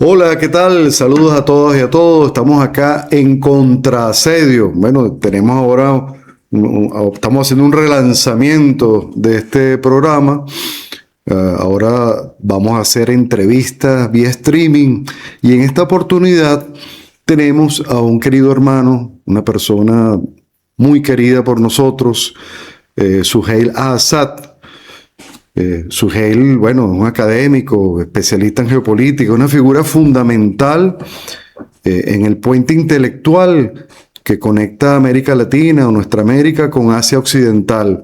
Hola, ¿qué tal? Saludos a todas y a todos. Estamos acá en Contraasedio. Bueno, tenemos ahora, estamos haciendo un relanzamiento de este programa. Ahora vamos a hacer entrevistas vía streaming y en esta oportunidad tenemos a un querido hermano, una persona muy querida por nosotros, Suheil Assad. Suheil, bueno, un académico, especialista en geopolítica, una figura fundamental en el puente intelectual que conecta América Latina o nuestra América con Asia Occidental.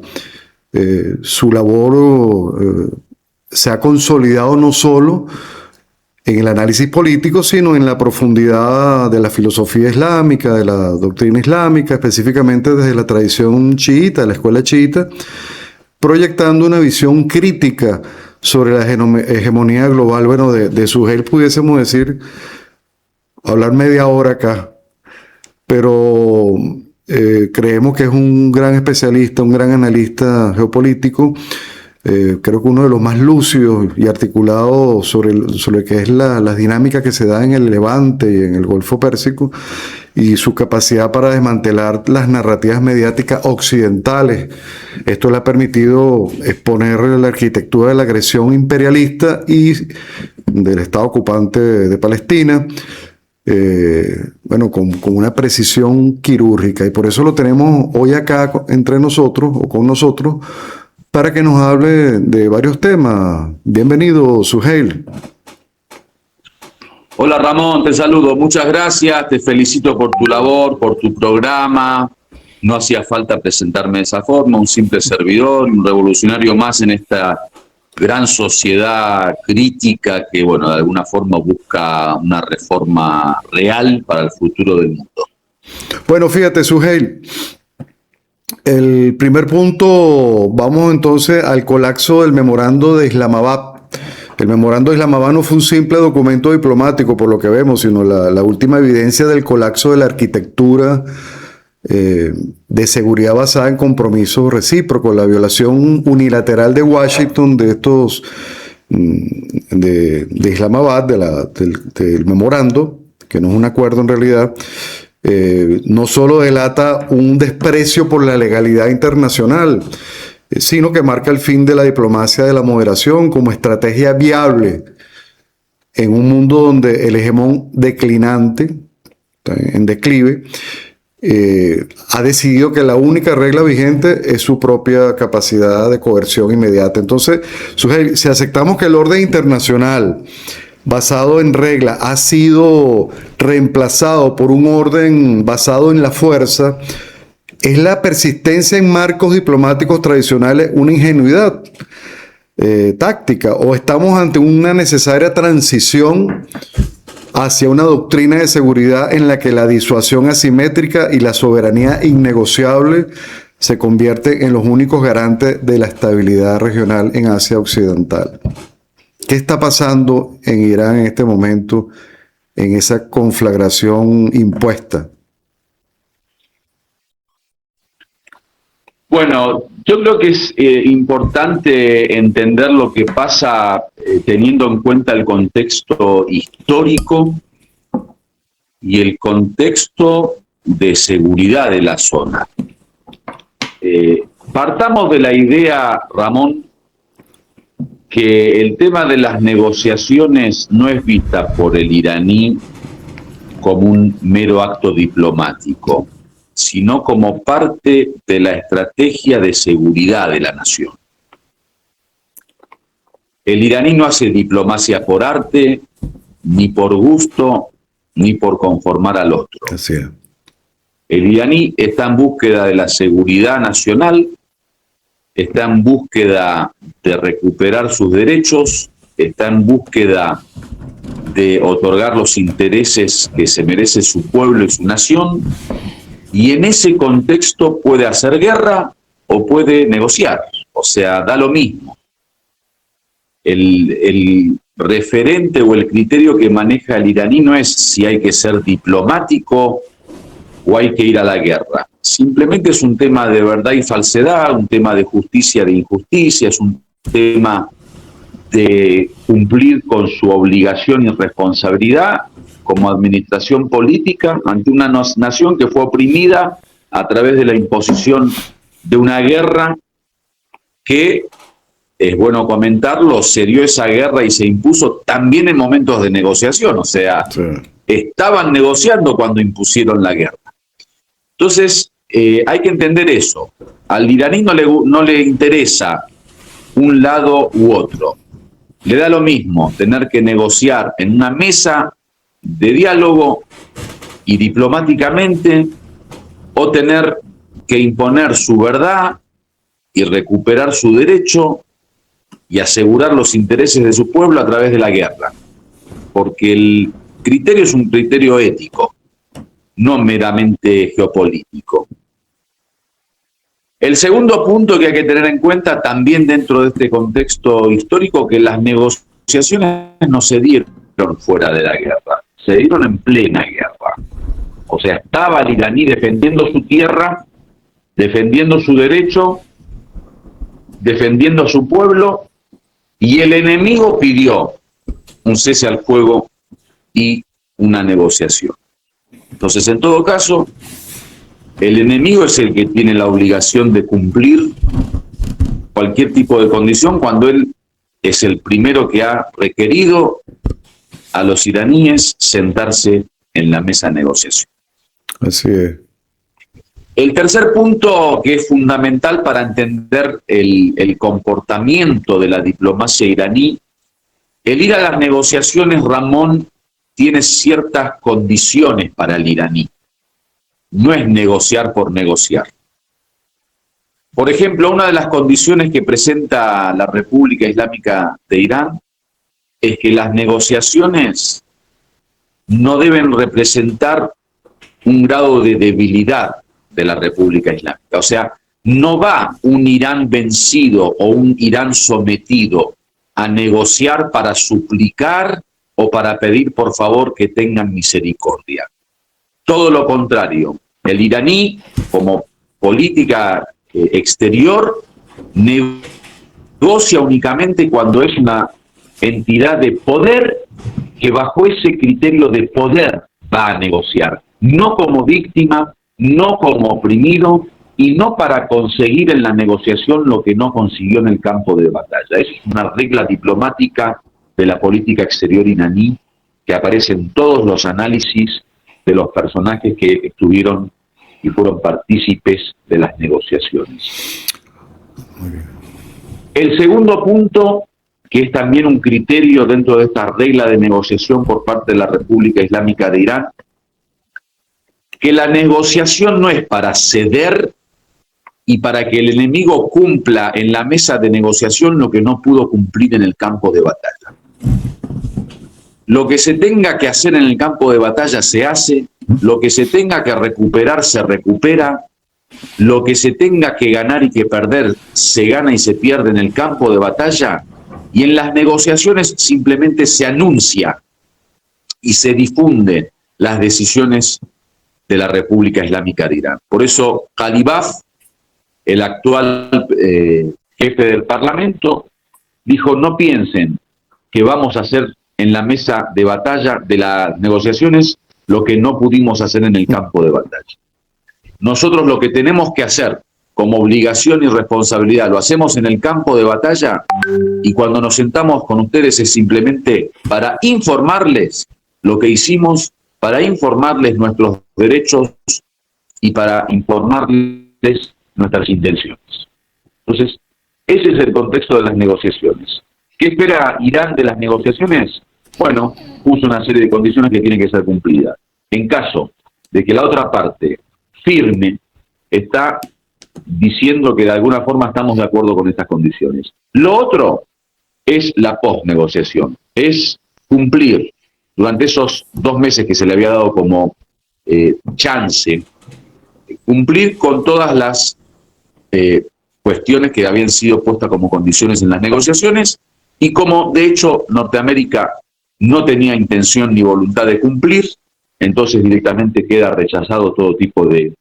Su labor se ha consolidado no solo en el análisis político, sino en la profundidad de la filosofía islámica, de la doctrina islámica, específicamente desde la tradición chiita, la escuela chiita, proyectando una visión crítica sobre la hegemonía global. Bueno, de Suheil pudiésemos decir, hablar media hora acá, pero creemos que es un gran especialista, un gran analista geopolítico. Creo que uno de los más lúcidos y articulados sobre qué es las dinámicas que se dan en el Levante y en el Golfo Pérsico, y su capacidad para desmantelar las narrativas mediáticas occidentales. Esto le ha permitido exponer la arquitectura de la agresión imperialista y del Estado ocupante de Palestina, bueno, con una precisión quirúrgica, y por eso lo tenemos hoy acá entre nosotros o con nosotros para que nos hable de varios temas. Bienvenido, Suheil. Hola Ramón, te saludo, muchas gracias, te felicito por tu labor, por tu programa. No hacía falta presentarme de esa forma, un simple servidor, un revolucionario más en esta gran sociedad crítica que, bueno, de alguna forma busca una reforma real para el futuro del mundo. Bueno, fíjate, Suheil, el primer punto, vamos entonces al colapso del memorando de Islamabad. El memorando de Islamabad no fue un simple documento diplomático, por lo que vemos, sino la última evidencia del colapso de la arquitectura de seguridad basada en compromisos recíprocos, la violación unilateral de Washington de estos de Islamabad, del memorando, que no es un acuerdo en realidad. No solo delata un desprecio por la legalidad internacional, sino que marca el fin de la diplomacia de la moderación como estrategia viable en un mundo donde el hegemón declinante, en declive, ha decidido que la única regla vigente es su propia capacidad de coerción inmediata. Entonces, Suheil, si aceptamos que el orden internacional basado en regla ha sido reemplazado por un orden basado en la fuerza, ¿es la persistencia en marcos diplomáticos tradicionales una ingenuidad táctica, o estamos ante una necesaria transición hacia una doctrina de seguridad en la que la disuasión asimétrica y la soberanía innegociable se convierten en los únicos garantes de la estabilidad regional en Asia Occidental? ¿Qué está pasando en Irán en este momento, en esa conflagración impuesta? Bueno, yo creo que es importante entender lo que pasa teniendo en cuenta el contexto histórico y el contexto de seguridad de la zona. Partamos de la idea, Ramón, que el tema de las negociaciones no es vista por el iraní como un mero acto diplomático, sino como parte de la estrategia de seguridad de la nación. El iraní no hace diplomacia por arte, ni por gusto, ni por conformar al otro. Así es. El iraní está en búsqueda de la seguridad nacional, está en búsqueda de recuperar sus derechos, está en búsqueda de otorgar los intereses que se merece su pueblo y su nación, y en ese contexto puede hacer guerra o puede negociar, o sea, da lo mismo. El referente o el criterio que maneja el iraní no es si hay que ser diplomático o hay que ir a la guerra. Simplemente es un tema de verdad y falsedad, un tema de justicia, de injusticia, es un tema de cumplir con su obligación y responsabilidad como administración política ante una nación que fue oprimida a través de la imposición de una guerra que, es bueno comentarlo, se dio esa guerra y se impuso también en momentos de negociación, o sea, sí, estaban negociando cuando impusieron la guerra. Entonces, hay que entender eso. Al iraní no le interesa un lado u otro. Le da lo mismo tener que negociar en una mesa de diálogo y diplomáticamente, o tener que imponer su verdad y recuperar su derecho y asegurar los intereses de su pueblo a través de la guerra. Porque el criterio es un criterio ético, no meramente geopolítico. El segundo punto que hay que tener en cuenta también dentro de este contexto histórico, que las negociaciones no se dieron fuera de la guerra, se dieron en plena guerra. O sea, estaba el iraní defendiendo su tierra, defendiendo su derecho, defendiendo a su pueblo, y el enemigo pidió un cese al fuego y una negociación. Entonces, en todo caso, el enemigo es el que tiene la obligación de cumplir cualquier tipo de condición cuando él es el primero que ha requerido a los iraníes sentarse en la mesa de negociación. Así es. El tercer punto, que es fundamental para entender el comportamiento de la diplomacia iraní, el ir a las negociaciones, Ramón, tiene ciertas condiciones para el iraní. No es negociar por negociar. Por ejemplo, una de las condiciones que presenta la República Islámica de Irán es que las negociaciones no deben representar un grado de debilidad de la República Islámica. O sea, no va un Irán vencido o un Irán sometido a negociar para suplicar o para pedir por favor que tengan misericordia. Todo lo contrario, el iraní, como política exterior, negocia únicamente cuando es una entidad de poder que bajo ese criterio de poder va a negociar, no como víctima, no como oprimido y no para conseguir en la negociación lo que no consiguió en el campo de batalla. Esa es una regla diplomática de la política exterior iraní que aparece en todos los análisis de los personajes que estuvieron y fueron partícipes de las negociaciones. Muy bien. El segundo punto, que es también un criterio dentro de esta regla de negociación por parte de la República Islámica de Irán, que la negociación no es para ceder y para que el enemigo cumpla en la mesa de negociación lo que no pudo cumplir en el campo de batalla. Lo que se tenga que hacer en el campo de batalla se hace, lo que se tenga que recuperar se recupera, lo que se tenga que ganar y que perder se gana y se pierde en el campo de batalla, y en las negociaciones simplemente se anuncia y se difunden las decisiones de la República Islámica de Irán. Por eso Ghalibaf, el actual jefe del Parlamento, dijo: no piensen que vamos a hacer en la mesa de batalla de las negociaciones lo que no pudimos hacer en el campo de batalla. Nosotros lo que tenemos que hacer como obligación y responsabilidad lo hacemos en el campo de batalla, y cuando nos sentamos con ustedes es simplemente para informarles lo que hicimos, para informarles nuestros derechos y para informarles nuestras intenciones. Entonces, ese es el contexto de las negociaciones. ¿Qué espera Irán de las negociaciones? Bueno, puso una serie de condiciones que tienen que ser cumplidas. En caso de que la otra parte firme, está diciendo que de alguna forma estamos de acuerdo con estas condiciones. Lo otro es la posnegociación, es cumplir durante esos 2 meses que se le había dado como chance, cumplir con todas las cuestiones que habían sido puestas como condiciones en las negociaciones, y como de hecho Norteamérica no tenía intención ni voluntad de cumplir, entonces directamente queda rechazado todo tipo de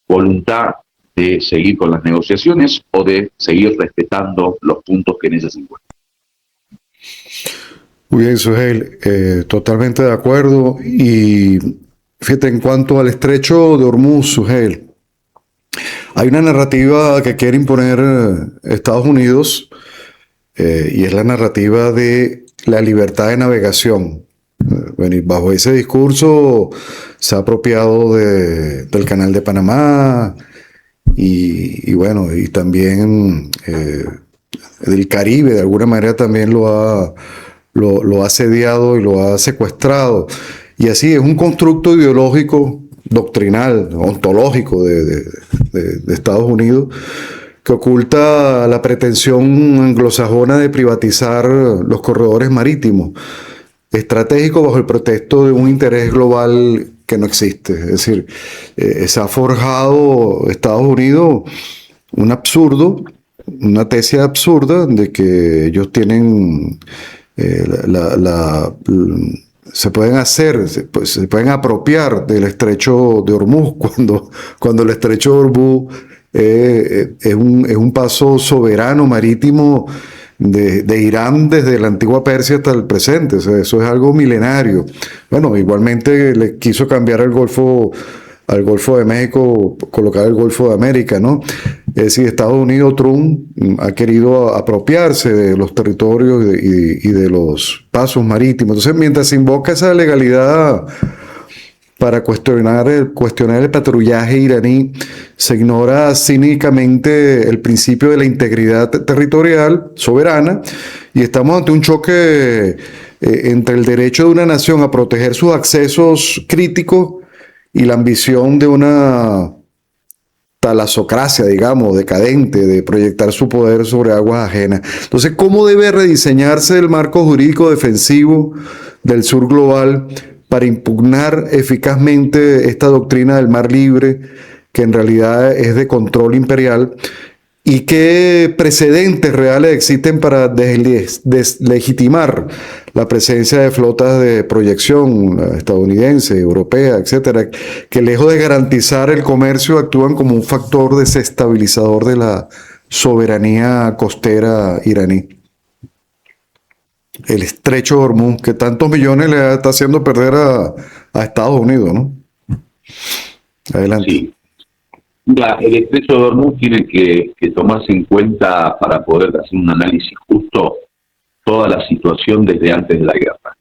voluntad de seguir con las negociaciones o de seguir respetando los puntos que en ellas se encuentran. Muy bien, Suheil, totalmente de acuerdo. Y fíjate, en cuanto al estrecho de Hormuz, Suheil, hay una narrativa que quiere imponer Estados Unidos, y es la narrativa de la libertad de navegación. Bueno, y bajo ese discurso se ha apropiado del Canal de Panamá y bueno, y también del Caribe, de alguna manera también lo ha asediado y lo ha secuestrado. Y así es un constructo ideológico, doctrinal, ontológico de Estados Unidos, que oculta la pretensión anglosajona de privatizar los corredores marítimos, estratégico bajo el pretexto de un interés global que no existe. Es decir, se ha forjado Estados Unidos un absurdo, una tesis absurda de que ellos tienen se pueden hacer, se pueden apropiar del estrecho de Hormuz cuando el estrecho de Hormuz es un paso soberano marítimo de Irán desde la antigua Persia hasta el presente. O sea, eso es algo milenario. Bueno, igualmente le quiso cambiar al Golfo de México, colocar el Golfo de América, ¿no? Es decir, Estados Unidos, Trump ha querido apropiarse de los territorios y de los pasos marítimos. Entonces, mientras se invoca esa legalidad para cuestionar el patrullaje iraní, se ignora cínicamente el principio de la integridad territorial soberana, y estamos ante un choque entre el derecho de una nación a proteger sus accesos críticos y la ambición de una talasocracia, digamos, decadente, de proyectar su poder sobre aguas ajenas. Entonces, ¿cómo debe rediseñarse el marco jurídico defensivo del sur global para impugnar eficazmente esta doctrina del mar libre, que en realidad es de control imperial? ¿Y qué precedentes reales existen para deslegitimar la presencia de flotas de proyección estadounidense, europea, etcétera, que lejos de garantizar el comercio actúan como un factor desestabilizador de la soberanía costera iraní? El estrecho de Hormuz, que tantos millones le está haciendo perder a Estados Unidos, ¿no? Adelante. Sí. El estrecho de Hormuz tiene que tomarse en cuenta para poder hacer un análisis justo toda la situación desde antes de la guerra.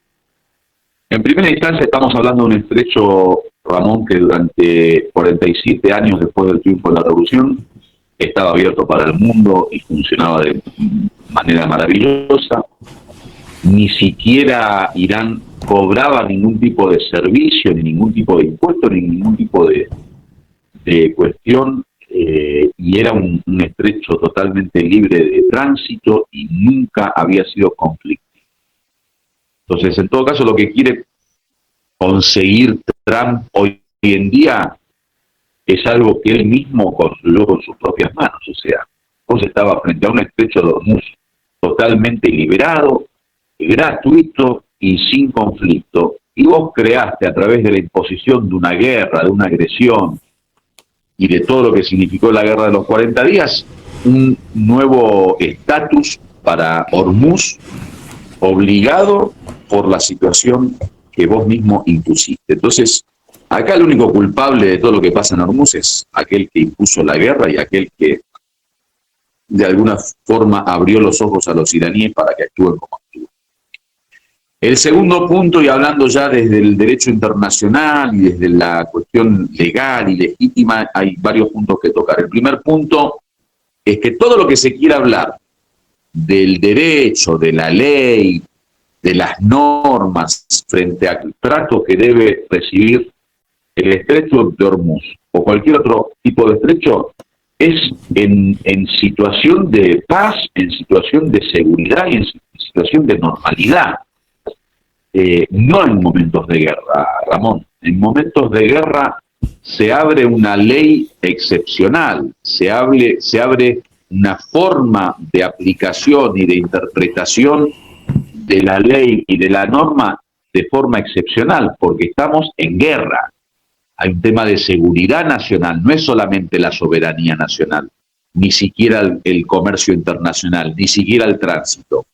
En primera instancia estamos hablando de un estrecho, Ramón, que durante 47 años después del triunfo de la revolución estaba abierto para el mundo y funcionaba de manera maravillosa. Ni siquiera Irán cobraba ningún tipo de servicio, ni ningún tipo de impuesto, ni ningún tipo de cuestión, y era un estrecho totalmente libre de tránsito y nunca había sido conflictivo. Entonces, en todo caso, lo que quiere conseguir Trump hoy en día es algo que él mismo construyó con sus propias manos. O sea, vos estabas frente a un estrecho de Hormuz totalmente liberado, gratuito y sin conflicto, y vos creaste a través de la imposición de una guerra, de una agresión, y de todo lo que significó la guerra de los 40 días, un nuevo estatus para Hormuz, obligado por la situación que vos mismo impusiste. Entonces, acá el único culpable de todo lo que pasa en Hormuz es aquel que impuso la guerra y aquel que de alguna forma abrió los ojos a los iraníes para que actúen como actúan. El segundo punto, y hablando ya desde el derecho internacional y desde la cuestión legal y legítima, hay varios puntos que tocar. El primer punto es que todo lo que se quiera hablar del derecho, de la ley, de las normas frente al trato que debe recibir el estrecho de Hormuz o cualquier otro tipo de estrecho, es en situación de paz, en situación de seguridad y en situación de normalidad. No en momentos de guerra, Ramón. En momentos de guerra se abre una ley excepcional, se abre una forma de aplicación y de interpretación de la ley y de la norma de forma excepcional, porque estamos en guerra. Hay un tema de seguridad nacional, no es solamente la soberanía nacional, ni siquiera el comercio internacional, ni siquiera el tránsito.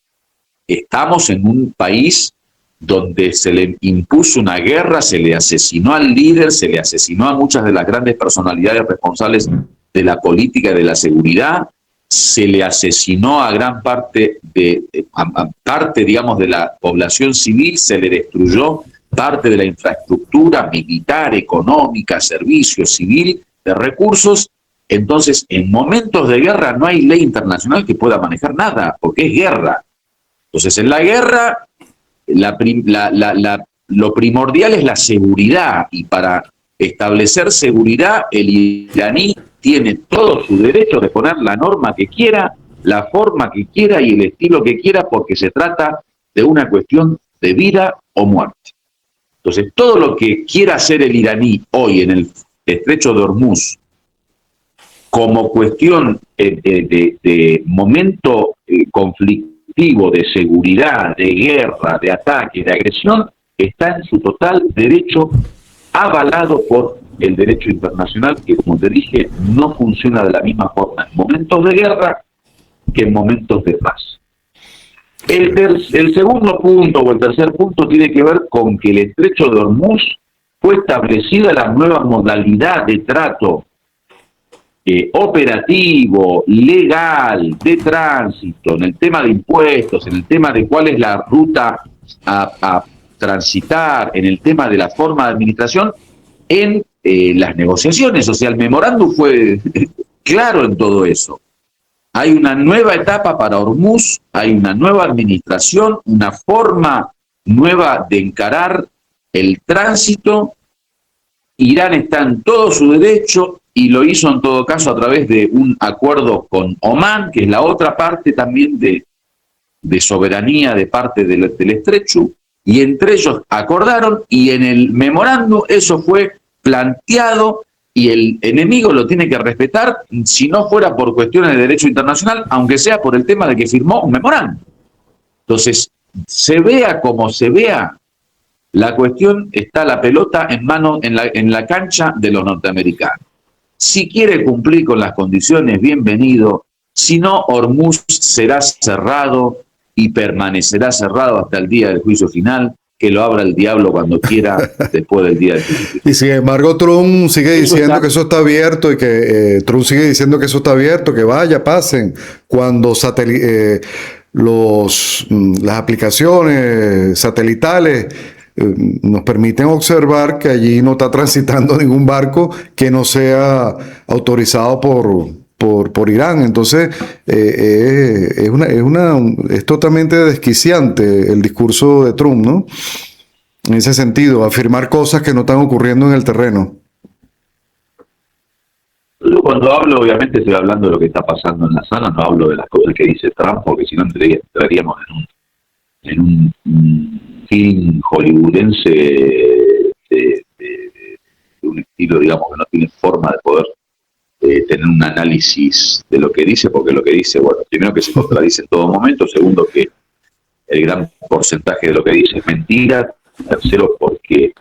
estamos en un país donde se le impuso una guerra, se le asesinó al líder, se le asesinó a muchas de las grandes personalidades responsables de la política y de la seguridad, se le asesinó a gran parte digamos, de la población civil, se le destruyó parte de la infraestructura militar, económica, servicio civil, de recursos. Entonces, en momentos de guerra no hay ley internacional que pueda manejar nada, porque es guerra. Entonces, en la guerra, lo primordial es la seguridad, y para establecer seguridad, el iraní tiene todo su derecho de poner la norma que quiera, la forma que quiera y el estilo que quiera, porque se trata de una cuestión de vida o muerte. Entonces, todo lo que quiera hacer el iraní hoy en el estrecho de Hormuz como cuestión de momento conflictivo, de seguridad, de guerra, de ataque, de agresión, está en su total derecho, avalado por el derecho internacional, que, como te dije, no funciona de la misma forma en momentos de guerra que en momentos de paz. El segundo punto o el tercer punto tiene que ver con que el estrecho de Hormuz fue establecida la nueva modalidad de trato operativo, legal, de tránsito, en el tema de impuestos, en el tema de cuál es la ruta a transitar, en el tema de la forma de administración, en las negociaciones. O sea, el memorándum fue claro en todo eso. Hay una nueva etapa para Hormuz, hay una nueva administración, una forma nueva de encarar el tránsito. Irán está en todo su derecho y lo hizo en todo caso a través de un acuerdo con Omán, que es la otra parte también de soberanía de parte del estrecho, y entre ellos acordaron, y en el memorándum eso fue planteado, y el enemigo lo tiene que respetar, si no fuera por cuestiones de derecho internacional, aunque sea por el tema de que firmó un memorándum. Entonces, se vea como se vea, la cuestión está la pelota en la cancha de los norteamericanos. Si quiere cumplir con las condiciones, bienvenido. Si no, Hormuz será cerrado y permanecerá cerrado hasta el día del juicio final, que lo abra el diablo cuando quiera después del día del juicio final. Y sin embargo, Trump sigue diciendo que eso está abierto, y que Trump sigue diciendo que eso está abierto, que vaya, pasen. Cuando las aplicaciones satelitales nos permiten observar que allí no está transitando ningún barco que no sea autorizado por Irán. Entonces, es totalmente desquiciante el discurso de Trump, ¿no? En ese sentido, afirmar cosas que no están ocurriendo en el terreno. Yo cuando hablo, obviamente estoy hablando de lo que está pasando en la sala, no hablo de las cosas que dice Trump, porque si no entraríamos en un film hollywoodense de un estilo, digamos, que no tiene forma de poder tener un análisis de lo que dice, porque lo que dice, bueno, primero que se contradice en todo momento, segundo que el gran porcentaje de lo que dice es mentira, tercero porque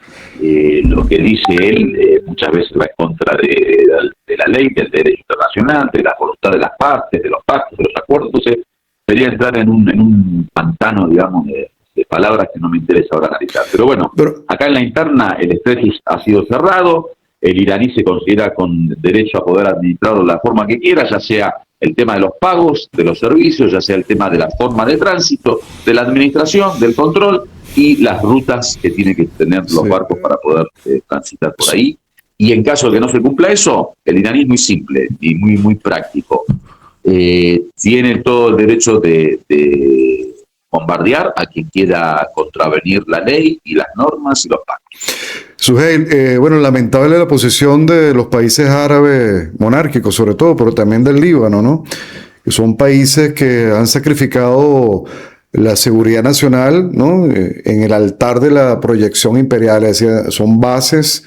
lo que dice él muchas veces va en contra de la ley, del derecho internacional, de la voluntad de las partes, de los pactos, de los acuerdos. Entonces sería entrar en un pantano, digamos, de palabras que no me interesa ahora analizar. Pero bueno, acá en la interna el estrecho ha sido cerrado, el iraní se considera con derecho a poder administrarlo de la forma que quiera, ya sea el tema de los pagos, de los servicios, ya sea el tema de la forma de tránsito, de la administración, del control y las rutas que tienen que tener los barcos para poder transitar por ahí. Y en caso de que no se cumpla eso, el iraní es muy simple y muy práctico. Tiene todo el derecho de bombardear a quien quiera contravenir la ley y las normas y los pactos. Suheil, bueno, lamentable la posición de los países árabes monárquicos, sobre todo, pero también del Líbano, ¿no? Que son países que han sacrificado la seguridad nacional, ¿no? En el altar de la proyección imperial. Es decir, son bases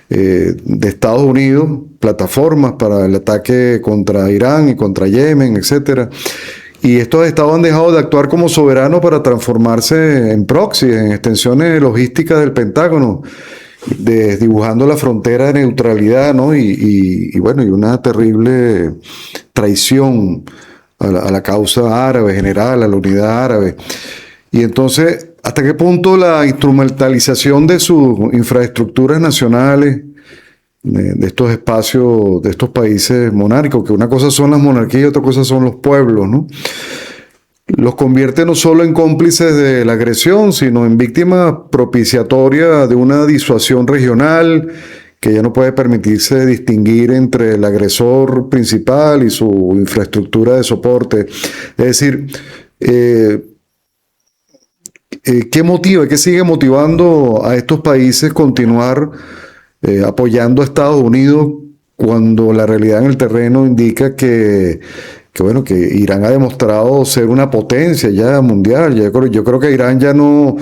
de Estados Unidos, plataformas para el ataque contra Irán y contra Yemen, etcétera. Y estos estados han dejado de actuar como soberanos para transformarse en proxy, en extensiones logísticas del Pentágono, desdibujando la frontera de neutralidad, ¿no? Bueno, y una terrible traición a la causa árabe general, a la unidad árabe. Y entonces, ¿hasta qué punto la instrumentalización de sus infraestructuras nacionales, de estos espacios, de estos países monárquicos, que una cosa son las monarquías y otra cosa son los pueblos, ¿no? Los convierte no solo en cómplices de la agresión, sino en víctimas propiciatorias de una disuasión regional que ya no puede permitirse distinguir entre el agresor principal y su infraestructura de soporte. Es decir, ¿qué motiva, qué sigue motivando a estos países continuar apoyando a Estados Unidos cuando la realidad en el terreno indica bueno, que Irán ha demostrado ser una potencia ya mundial? Yo creo que Irán ya no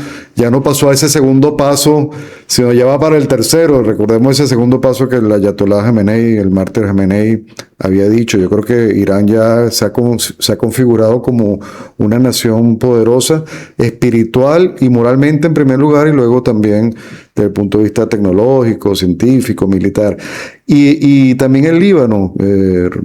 pasó a ese segundo paso, sino ya va para el tercero. Recordemos ese segundo paso que el Ayatollah Jamenei, el mártir Jamenei, había dicho. Yo creo que Irán ya se ha configurado como una nación poderosa, espiritual y moralmente en primer lugar, y luego también desde el punto de vista tecnológico, científico, militar. Y también el Líbano.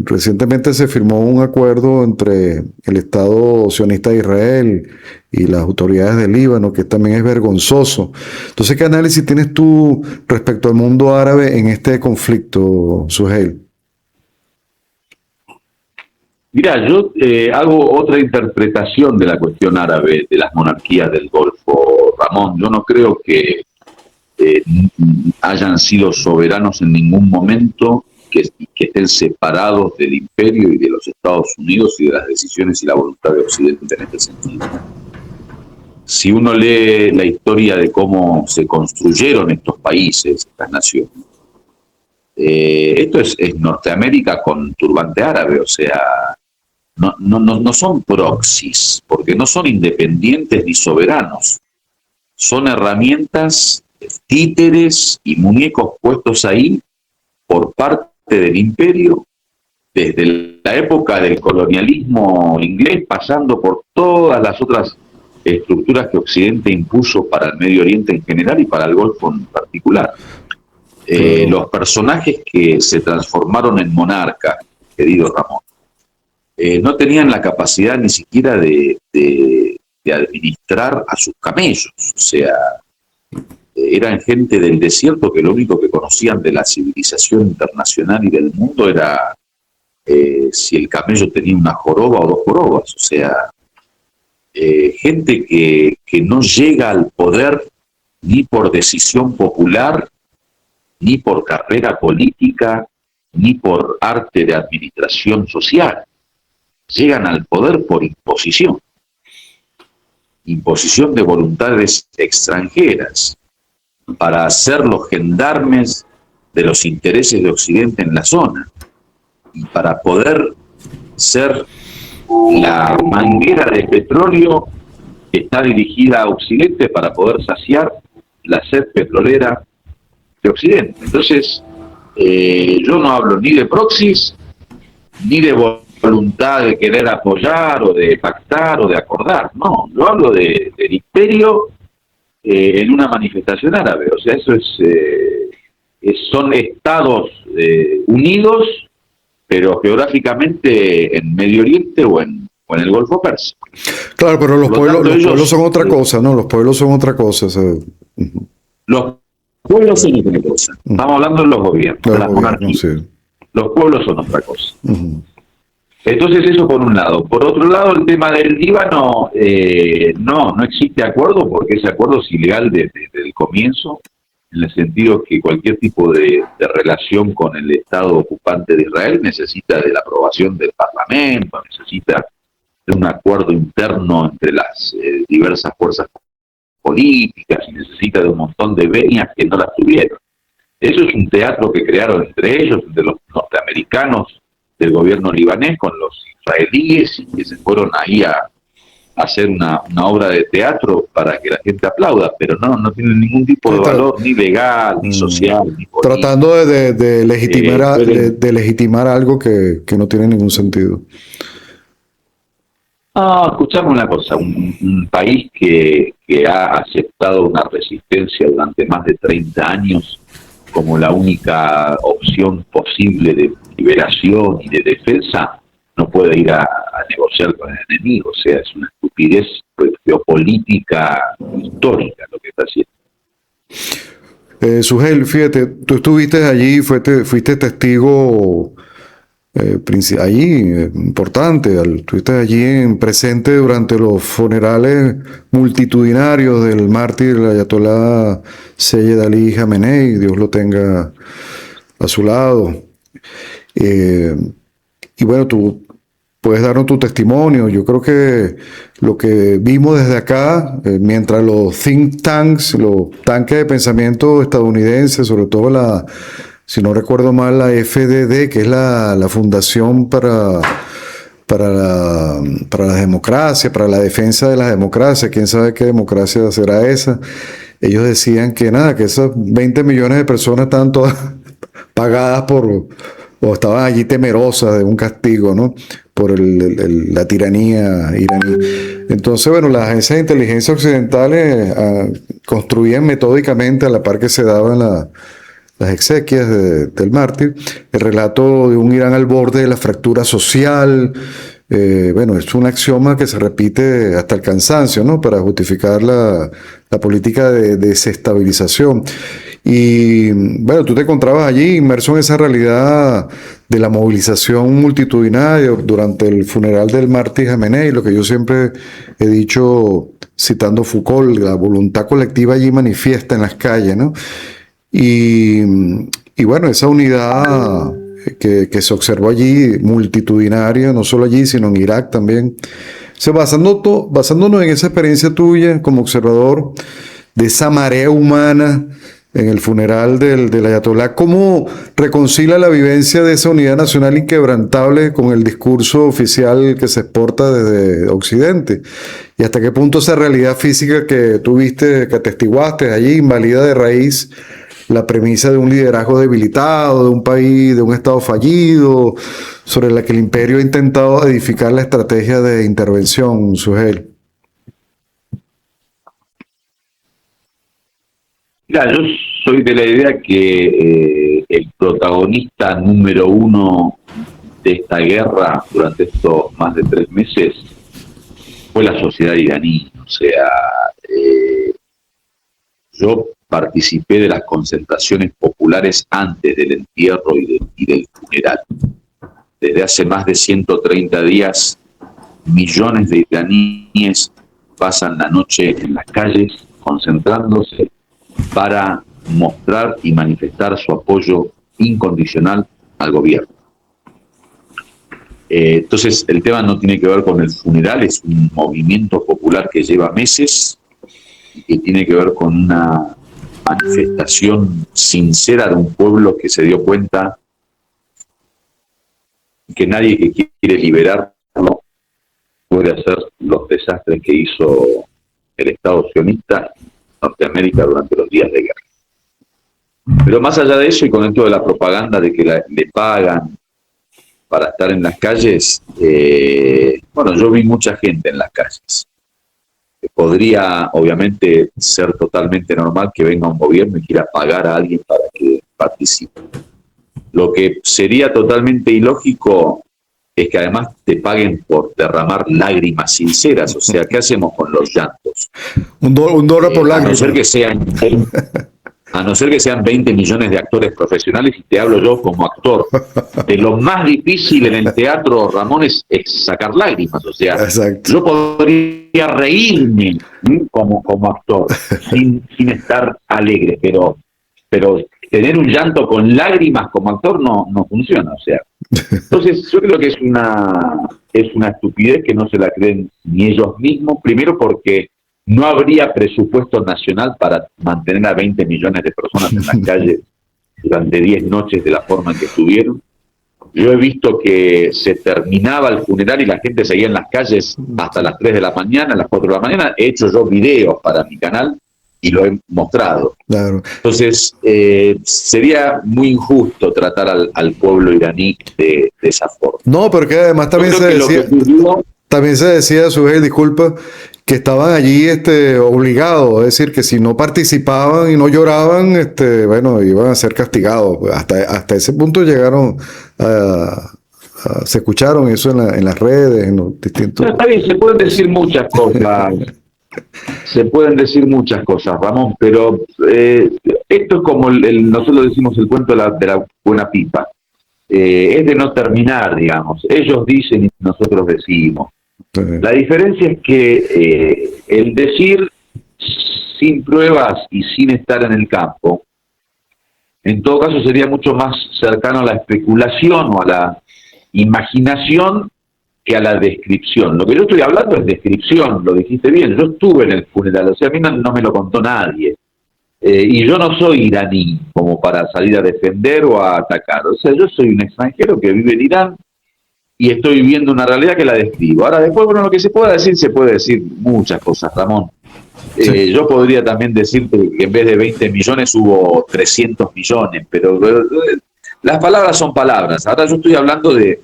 Recientemente se firmó un acuerdo entre el Estado sionista de Israel y las autoridades del Líbano, que también es vergonzoso. Entonces, ¿qué análisis tienes tú respecto al mundo árabe en este conflicto, Suheil? Mira, yo hago otra interpretación de la cuestión árabe, de las monarquías del Golfo, Ramón. Yo no creo que hayan sido soberanos en ningún momento, que estén separados del imperio y de los Estados Unidos y de las decisiones y la voluntad de Occidente en este sentido. Si uno lee la historia de cómo se construyeron estos países, estas naciones, esto es Norteamérica con turbante árabe, o sea, no son proxies, porque no son independientes ni soberanos, son herramientas, títeres y muñecos puestos ahí por parte del imperio, desde la época del colonialismo inglés, pasando por todas las otras estructuras que Occidente impuso para el Medio Oriente en general y para el Golfo en particular. Los personajes que se transformaron en monarcas, querido Ramón, no tenían la capacidad ni siquiera de administrar a sus camellos, o sea, eran gente del desierto que lo único que conocían de la civilización internacional y del mundo era si el camello tenía una joroba o dos jorobas, o sea, gente que no llega al poder ni por decisión popular, ni por carrera política, ni por arte de administración social. Llegan al poder por imposición de voluntades extranjeras, para ser los gendarmes de los intereses de Occidente en la zona y para poder ser la manguera de petróleo que está dirigida a Occidente para poder saciar la sed petrolera de Occidente. Entonces, yo no hablo ni de proxies, ni de voluntad de querer apoyar o de pactar o de acordar, no, yo hablo del imperio en una manifestación árabe, o sea, eso son estados unidos, pero geográficamente en Medio Oriente o en el Golfo Persa. Claro, pero los pueblos son otra cosa, ¿no? Los pueblos son otra cosa. Los pueblos son otra cosa. Estamos hablando de los gobiernos, de las monarquías. Sí. Los pueblos son otra cosa. Entonces eso por un lado. Por otro lado, el tema del Líbano, no existe acuerdo, porque ese acuerdo es ilegal desde el comienzo, en el sentido que cualquier tipo de relación con el Estado ocupante de Israel necesita de la aprobación del Parlamento, necesita de un acuerdo interno entre las diversas fuerzas políticas y necesita de un montón de venias que no las tuvieron. Eso es un teatro que crearon entre ellos, entre los norteamericanos del gobierno libanés con los israelíes, y que se fueron ahí a hacer una obra de teatro para que la gente aplauda, pero no tienen ningún tipo de valor, ni legal, ni social, ni político. Tratando de legitimar algo que no tiene ningún sentido. No, escuchame una cosa, un país que ha aceptado una resistencia durante más de 30 años como la única opción posible de liberación y de defensa, no puede ir a negociar con el enemigo. O sea, es una estupidez geopolítica histórica lo que está haciendo. Sugel, fíjate, tú estuviste allí, fuiste testigo allí, importante, estuviste allí presente durante los funerales multitudinarios del mártir, el ayatolá Seyed Ali Jamenei, Dios lo tenga a su lado. Y bueno, tú puedes darnos tu testimonio. Yo creo que lo que vimos desde acá, mientras los think tanks, los tanques de pensamiento estadounidenses, sobre todo si no recuerdo mal, la FDD, que es la Fundación para la Democracia, para la defensa de la democracia, quién sabe qué democracia será esa. Ellos decían que nada, que esas 20 millones de personas están todas pagadas o estaban allí temerosas de un castigo, ¿no? Por la tiranía iraní. Entonces, bueno, las agencias de inteligencia occidentales construían metódicamente, a la par que se daban las exequias del mártir, el relato de un Irán al borde de la fractura social. Bueno, es un axioma que se repite hasta el cansancio, ¿no? Para justificar la política de desestabilización. Y bueno, tú te encontrabas allí inmerso en esa realidad de la movilización multitudinaria durante el funeral del mártir Jamenei, lo que yo siempre he dicho, citando Foucault, la voluntad colectiva allí manifiesta en las calles, ¿no? Y bueno, esa unidad que se observó allí, multitudinaria, no solo allí, sino en Irak también. O sea, basándonos en esa experiencia tuya como observador de esa marea humana en el funeral del ayatolá, ¿cómo reconcilia la vivencia de esa unidad nacional inquebrantable con el discurso oficial que se exporta desde Occidente? ¿Y hasta qué punto esa realidad física que tú viste, que atestiguaste allí, invalida de raíz la premisa de un liderazgo debilitado, de un país, de un Estado fallido, sobre la que el imperio ha intentado edificar la estrategia de intervención, Sugel? Mira, yo soy de la idea que el protagonista número uno de esta guerra durante estos más de 3 meses fue la sociedad iraní. O sea, yo participé de las concentraciones populares antes del entierro y del funeral. Desde hace más de 130 días, millones de iraníes pasan la noche en las calles concentrándose para mostrar y manifestar su apoyo incondicional al gobierno. Entonces, el tema no tiene que ver con el funeral, es un movimiento popular que lleva meses y que tiene que ver con una manifestación sincera de un pueblo que se dio cuenta que nadie que quiere liberarlo puede hacer los desastres que hizo el Estado sionista en Norteamérica durante los días de guerra. Pero más allá de eso, y con esto de la propaganda de que le pagan para estar en las calles, bueno, yo vi mucha gente en las calles. Podría, obviamente, ser totalmente normal que venga un gobierno y quiera pagar a alguien para que participe. Lo que sería totalmente ilógico es que además te paguen por derramar lágrimas sinceras. O sea, ¿qué hacemos con los llantos? Un dólar por lágrima. A no ser que sean 20 millones de actores profesionales, y te hablo yo como actor. De lo más difícil en el teatro, Ramón, es sacar lágrimas. O sea, exacto, yo podría reírme como actor sin estar alegre, pero tener un llanto con lágrimas como actor no funciona. O sea, entonces yo creo que es una estupidez que no se la creen ni ellos mismos. Primero porque no habría presupuesto nacional para mantener a 20 millones de personas en las calles durante 10 noches de la forma en que estuvieron. Yo he visto que se terminaba el funeral y la gente seguía en las calles hasta las 3 de la mañana, a las 4 de la mañana. He hecho yo videos para mi canal y lo he mostrado. Claro. Entonces, sería muy injusto tratar al pueblo iraní de esa forma. No, porque además también se decía, Sugel, disculpa, que estaban allí obligados, es decir, que si no participaban y no lloraban, bueno, iban a ser castigados. Hasta ese punto llegaron a se escucharon eso en las redes, en los distintos... No, está bien, se pueden decir muchas cosas. Se pueden decir muchas cosas, Ramón, pero esto es como nosotros decimos el cuento de la buena pipa. Es de no terminar, digamos. Ellos dicen y nosotros decimos. Sí. La diferencia es que el decir sin pruebas y sin estar en el campo, en todo caso sería mucho más cercano a la especulación o a la imaginación que a la descripción. Lo que yo estoy hablando es descripción, lo dijiste bien. Yo estuve en el funeral, o sea, a mí no me lo contó nadie. Y yo no soy iraní como para salir a defender o a atacar. O sea, yo soy un extranjero que vive en Irán y estoy viviendo una realidad que la describo. Ahora, después, bueno, lo que se puede decir muchas cosas, Ramón. Sí. Yo podría también decirte que en vez de 20 millones hubo 300 millones, pero las palabras son palabras. Ahora yo estoy hablando de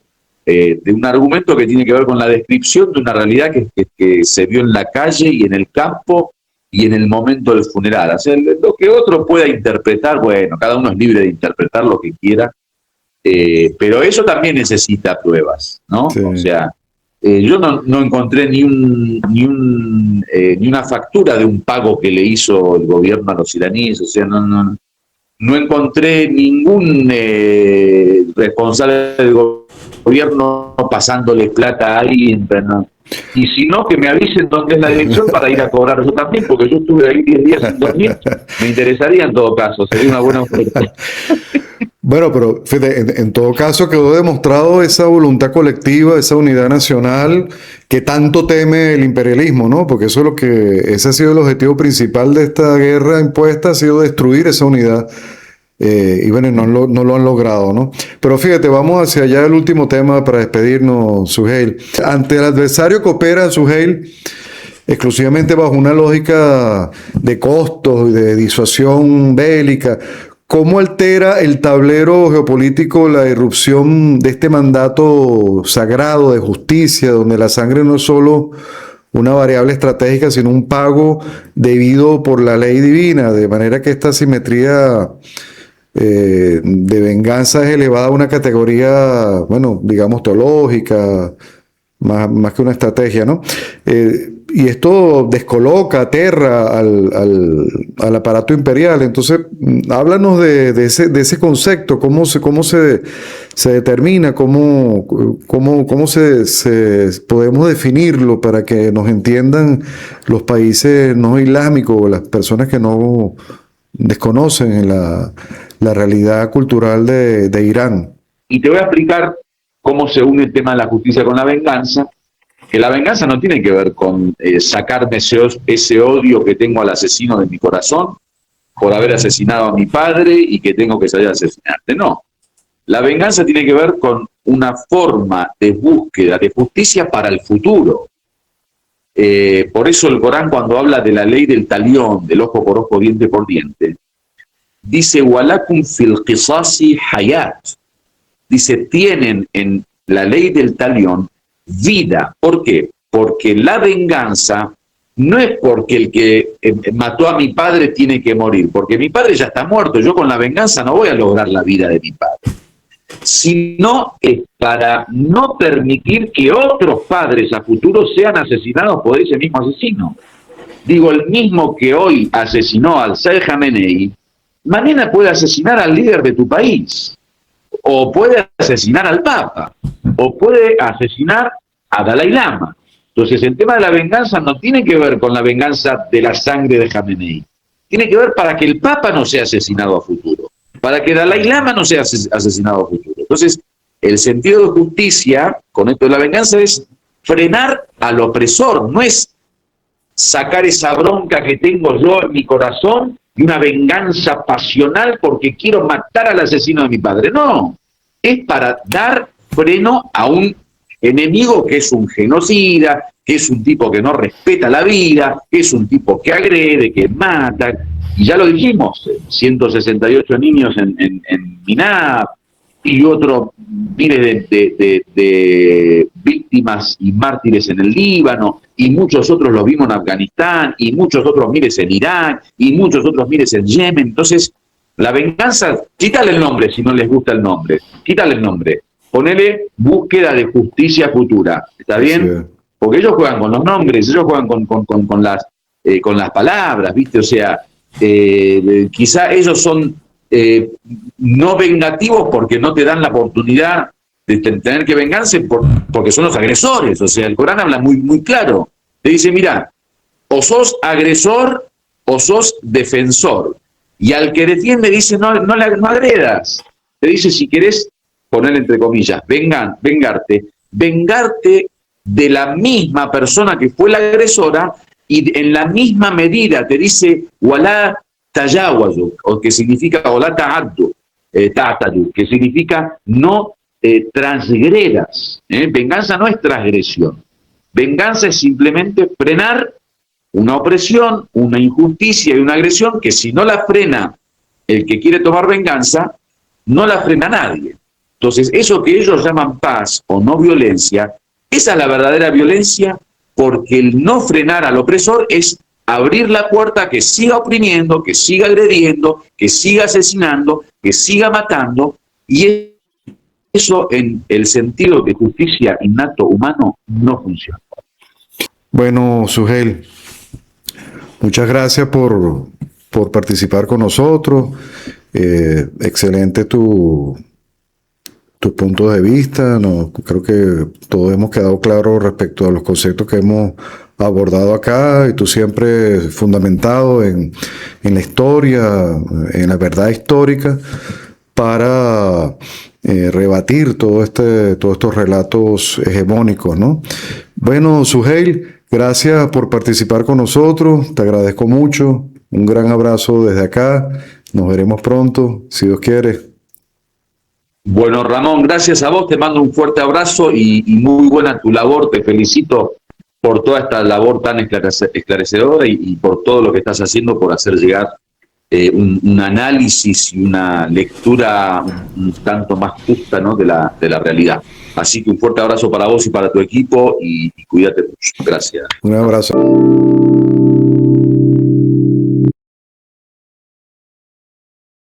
un argumento que tiene que ver con la descripción de una realidad que se vio en la calle y en el campo y en el momento del funeral. O sea, lo que otro pueda interpretar, bueno, cada uno es libre de interpretar lo que quiera, pero eso también necesita pruebas, ¿no? Sí. O sea, yo no encontré ni una factura de un pago que le hizo el gobierno a los iraníes, o sea, no encontré ningún responsable del gobierno pasándole plata a alguien, no. Y si no, que me avisen dónde es la dirección para ir a cobrar yo también, porque yo estuve ahí 10 días sin dormir, me interesaría en todo caso, sería una buena oferta. Bueno, pero fíjate, en todo caso quedó demostrado esa voluntad colectiva, esa unidad nacional que tanto teme el imperialismo, ¿no? Porque eso es lo que, ese ha sido el objetivo principal de esta guerra impuesta, ha sido destruir esa unidad. Y bueno, no lo han logrado, ¿no? Pero fíjate, vamos hacia allá el último tema para despedirnos, Suheil. Ante el adversario que opera, Suheil, exclusivamente bajo una lógica de costos y de disuasión bélica, ¿cómo altera el tablero geopolítico la irrupción de este mandato sagrado de justicia, donde la sangre no es solo una variable estratégica, sino un pago debido por la ley divina, de manera que esta simetría de venganza es elevada a una categoría, bueno, digamos teológica, más que una estrategia, ¿no? Y esto descoloca, aterra al aparato imperial. Entonces, háblanos de ese concepto, cómo se determina, cómo podemos definirlo para que nos entiendan los países no islámicos o las personas que no desconocen la realidad cultural de Irán. Y te voy a explicar cómo se une el tema de la justicia con la venganza, que la venganza no tiene que ver con sacarme ese odio que tengo al asesino de mi corazón por haber asesinado a mi padre y que tengo que salir a asesinarte. No. La venganza tiene que ver con una forma de búsqueda de justicia para el futuro. Por eso el Corán, cuando habla de la ley del talión, del ojo por ojo, diente por diente, dice, walakum fil qisasi hayat. Dice, tienen en la ley del talión vida. ¿Por qué? Porque la venganza no es porque el que mató a mi padre tiene que morir, porque mi padre ya está muerto, yo con la venganza no voy a lograr la vida de mi padre, sino es para no permitir que otros padres a futuro sean asesinados por ese mismo asesino. Digo, el mismo que hoy asesinó al Sheikh Khamenei, mañana puede asesinar al líder de tu país, o puede asesinar al Papa, o puede asesinar a Dalai Lama. Entonces, el tema de la venganza no tiene que ver con la venganza de la sangre de Khamenei. Tiene que ver para que el Papa no sea asesinado a futuro, para que Dalai Lama no sea asesinado a futuro. Entonces, el sentido de justicia con esto de la venganza es frenar al opresor, no es sacar esa bronca que tengo yo en mi corazón y una venganza pasional porque quiero matar al asesino de mi padre. No, es para dar freno a un enemigo que es un genocida, que es un tipo que no respeta la vida, que es un tipo que agrede, que mata. Y ya lo dijimos, 168 niños en Minab y otros miles de víctimas y mártires en el Líbano, y muchos otros los vimos en Afganistán, y muchos otros miles en Irak, y muchos otros miles en Yemen. Entonces, la venganza, quítale el nombre si no les gusta el nombre, quítale el nombre, ponele búsqueda de justicia futura, ¿está bien? Sí. Porque ellos juegan con los nombres, ellos juegan con las palabras, ¿viste? O sea, quizá ellos son no vengativos porque no te dan la oportunidad de tener que vengarse porque son los agresores. O sea, el Corán habla muy, muy claro. Te dice, mira, o sos agresor o sos defensor. Y al que defiende dice, no agredas. Te dice, si querés, poner entre comillas, vengarte de la misma persona que fue la agresora y en la misma medida te dice, walá tayawazu, o que significa, walá ta'addu, que significa no transgredas. Venganza no es transgresión. Venganza es simplemente frenar una opresión, una injusticia y una agresión que si no la frena el que quiere tomar venganza, no la frena nadie. Entonces, eso que ellos llaman paz o no violencia, esa es la verdadera violencia, porque el no frenar al opresor es abrir la puerta a que siga oprimiendo, que siga agrediendo, que siga asesinando, que siga matando, y eso en el sentido de justicia innato humano no funciona. Bueno, Suheil, muchas gracias por participar con nosotros. Excelente tu punto de vista. No, creo que todos hemos quedado claros respecto a los conceptos que hemos abordado acá, y tú siempre fundamentado en la historia, en la verdad histórica, para rebatir todos estos relatos hegemónicos, ¿no? Bueno, Suheil, gracias por participar con nosotros, te agradezco mucho, un gran abrazo desde acá, nos veremos pronto, si Dios quiere. Bueno, Ramón, gracias a vos, te mando un fuerte abrazo y muy buena tu labor, te felicito por toda esta labor tan esclarecedora y por todo lo que estás haciendo por hacer llegar un análisis y una lectura un tanto más justa, ¿no?, de la realidad. Así que un fuerte abrazo para vos y para tu equipo y cuídate mucho. Gracias. Un abrazo.